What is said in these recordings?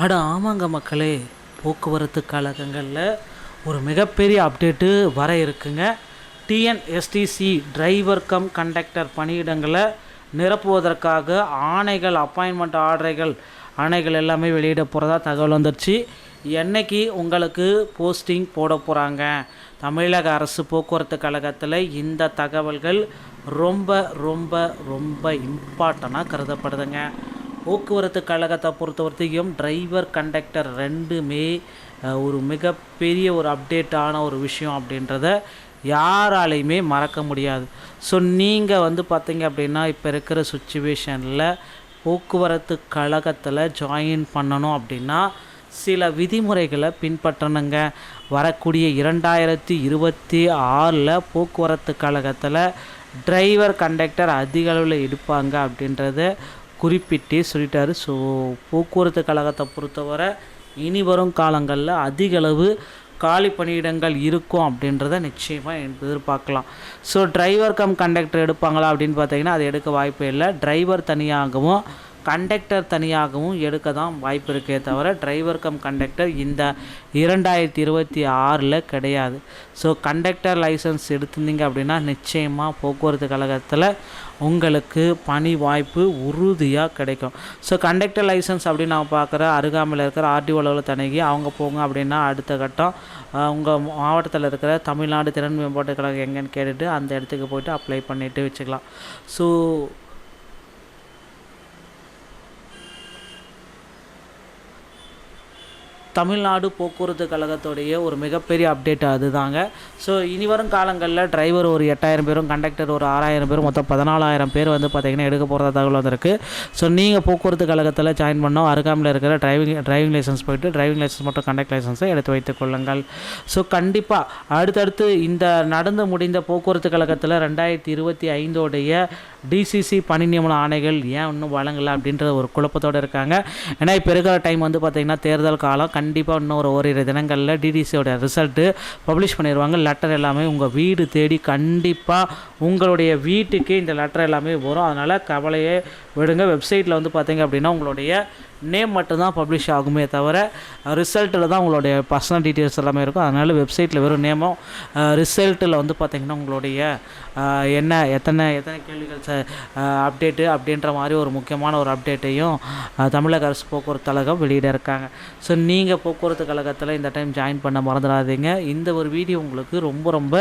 அட ஆமாங்க மக்களே, போக்குவரத்து கழகங்களில் ஒரு மிகப்பெரிய அப்டேட்டு வர இருக்குங்க. டிஎன்எஸ்டிசி டிரைவர் கம் கண்டக்டர் பணியிடங்களை நிரப்புவதற்காக ஆணைகள், அப்பாயின்மெண்ட் ஆணைகள் எல்லாமே வெளியிட போகிறதா தகவல் வந்துடுச்சு. என்னைக்கு உங்களுக்கு போஸ்டிங் போட போகிறாங்க? தமிழக அரசு போக்குவரத்து கழகத்தில் இந்த தகவல்கள் ரொம்ப ரொம்ப ரொம்ப இம்பார்ட்டண்ட்டாக கருதப்படுதுங்க. போக்குவரத்து கழகத்தை பொறுத்தவரைக்கும் டிரைவர் கண்டக்டர் ரெண்டுமே ஒரு மிகப்பெரிய ஒரு அப்டேட்டான ஒரு விஷயம் அப்படின்றத யாராலையுமே மறக்க முடியாது. ஸோ நீங்கள் பார்த்தீங்க அப்படின்னா இப்போ இருக்கிற சுச்சுவேஷனில் போக்குவரத்து கழகத்தில் ஜாயின் பண்ணணும் அப்படின்னா சில விதிமுறைகளை பின்பற்றணுங்க. வரக்கூடிய 2026 போக்குவரத்து கழகத்தில் டிரைவர் கண்டக்டர் அதிக அளவில் எடுப்பாங்க அப்படின்றத குறிப்பிட்டே சொல்லிட்டார். ஸோ போக்குவரத்து கழகத்தை பொறுத்தவரை இனி வரும் காலங்களில் அதிகளவு காலி பணியிடங்கள் இருக்கும் அப்படின்றத நிச்சயமாக எதிர்பார்க்கலாம். ஸோ டிரைவர் கம் கண்டக்டர் எடுப்பாங்களா அப்படின்னு பார்த்தீங்கன்னா அது எடுக்க வாய்ப்பே இல்லை. டிரைவர் தனியாகவும் கண்டக்டர் தனியாகவும் எடுக்க தான் வாய்ப்பு இருக்கே தவிர டிரைவர் கம் கண்டக்டர் இந்த 2026 கிடையாது. ஸோ கண்டக்டர் லைசன்ஸ் எடுத்திருந்தீங்க அப்படின்னா நிச்சயமாக போக்குவரத்து கழகத்தில் உங்களுக்கு பணி வாய்ப்பு உறுதியாக கிடைக்கும். ஸோ கண்டக்டர் லைசன்ஸ் அப்படின்னு நான் பார்க்குற அருகாமையில் இருக்கிற ஆர்டிஓ அளவில் தணிகி அவங்க போங்க அப்படின்னா அடுத்த கட்டம் உங்கள் மாவட்டத்தில் இருக்கிற தமிழ்நாடு திறன் மேம்பாட்டு கழகம் எங்கேன்னு கேட்டுட்டு அந்த இடத்துக்கு போய்ட்டு அப்ளை பண்ணிவிட்டு வச்சுக்கலாம். ஸோ தமிழ்நாடு போக்குவரத்து கழகத்துடைய ஒரு மிகப்பெரிய அப்டேட் அதுதாங்க. ஸோ இனி வரும் காலங்களில் டிரைவர் ஒரு 8000 பேரும், கண்டக்டர் ஒரு 6000 பேரும், மொத்தம் 14000 பேர் பார்த்திங்கன்னா எடுக்க போகிறதா தகவல் வந்திருக்கு. ஸோ நீங்கள் போக்குவரத்து கழகத்தில் ஜாயின் பண்ணோம் அருகாமையில் இருக்கிற டிரைவிங் லைசன்ஸ் போய்ட்டு டிரைவிங் லைசன்ஸ் மற்றும் கண்டக்டர் லைசன்ஸை எடுத்து வைத்துக் கொள்ளுங்கள். ஸோ கண்டிப்பாக அடுத்தடுத்து இந்த நடந்து முடிந்த போக்குவரத்து கழகத்தில் 2025 டிசிசி பணி நியமன ஆணைகள் ஏன் இன்னும் வழங்கலை அப்படின்ற ஒரு குழப்பத்தோடு இருக்காங்க. ஏன்னா இப்போ இருக்கிற டைம் பார்த்திங்கன்னா தேர்தல் காலம். கண்டிப்பாக இன்னும் ஓரிரு தினங்களில் டிடிசியோட ரிசல்ட்டு பப்ளிஷ் பண்ணிடுவாங்க. லெட்டர் எல்லாமே உங்கள் வீடு தேடி கண்டிப்பாக உங்களுடைய வீட்டுக்கு இந்த லெட்டர் எல்லாமே வரும். அதனால் கவலையே விடுங்க. வெப்சைட்டில் பார்த்திங்க அப்படின்னா உங்களுடைய நேம் மட்டும்தான் பப்ளிஷ் ஆகுமே தவிர ரிசல்ட்டில் தான் உங்களுடைய பர்சனல் டீட்டெயில்ஸ் எல்லாமே இருக்கும். அதனால் வெப்சைட்டில் வெறும் நேமும் ரிசல்ட்டில் பார்த்திங்கன்னா உங்களுடைய எத்தனை கேள்விகள் அப்டேட்டு அப்படின்ற மாதிரி ஒரு முக்கியமான ஒரு அப்டேட்டையும் தமிழக அரசு போக்குவரத்து கழகம் வெளியிட இருக்காங்க. ஸோ நீங்கள் போக்குவரத்து கழகத்தில் இந்த டைம் ஜாயின் பண்ண மறந்துடாதீங்க. இந்த ஒரு வீடியோ உங்களுக்கு ரொம்ப ரொம்ப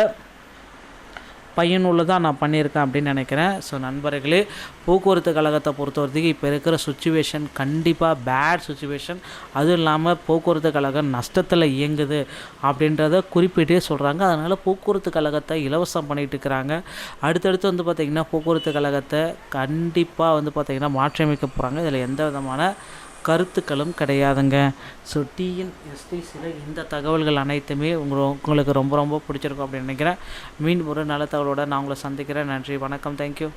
பயனுள்ளதாக நான் பண்ணியிருக்கேன் அப்படின்னு நினைக்கிறேன். ஸோ நண்பர்களே, போக்குவரத்து கழகத்தை பொறுத்தவரைக்கும் இப்போ இருக்கிற சுச்சுவேஷன் கண்டிப்பாக பேட் சுச்சுவேஷன். அதுவும் இல்லாமல் போக்குவரத்து கழகம் நஷ்டத்தில் இயங்குது அப்படின்றத குறிப்பிட்டே சொல்கிறாங்க. அதனால் போக்குவரத்து கழகத்தை இலவசம் பண்ணிகிட்டு இருக்கிறாங்க. அடுத்தடுத்து பார்த்திங்கன்னா போக்குவரத்து கழகத்தை கண்டிப்பாக பார்த்திங்கன்னா மாற்றியமைக்க போகிறாங்க. இதில் எந்த விதமான கருத்துக்களும் கிடையாதுங்க. ஸோ டிஎன்எஸ்டிசியில் இந்த தகவல்கள் அனைத்துமே உங்களுக்கு ரொம்ப ரொம்ப பிடிச்சிருக்கும் அப்படின்னு நினைக்கிறேன். மீண்டும் ஒரு நல்ல தகவலோடு நான் உங்களை சந்திக்கிறேன். நன்றி, வணக்கம், தேங்க்யூ.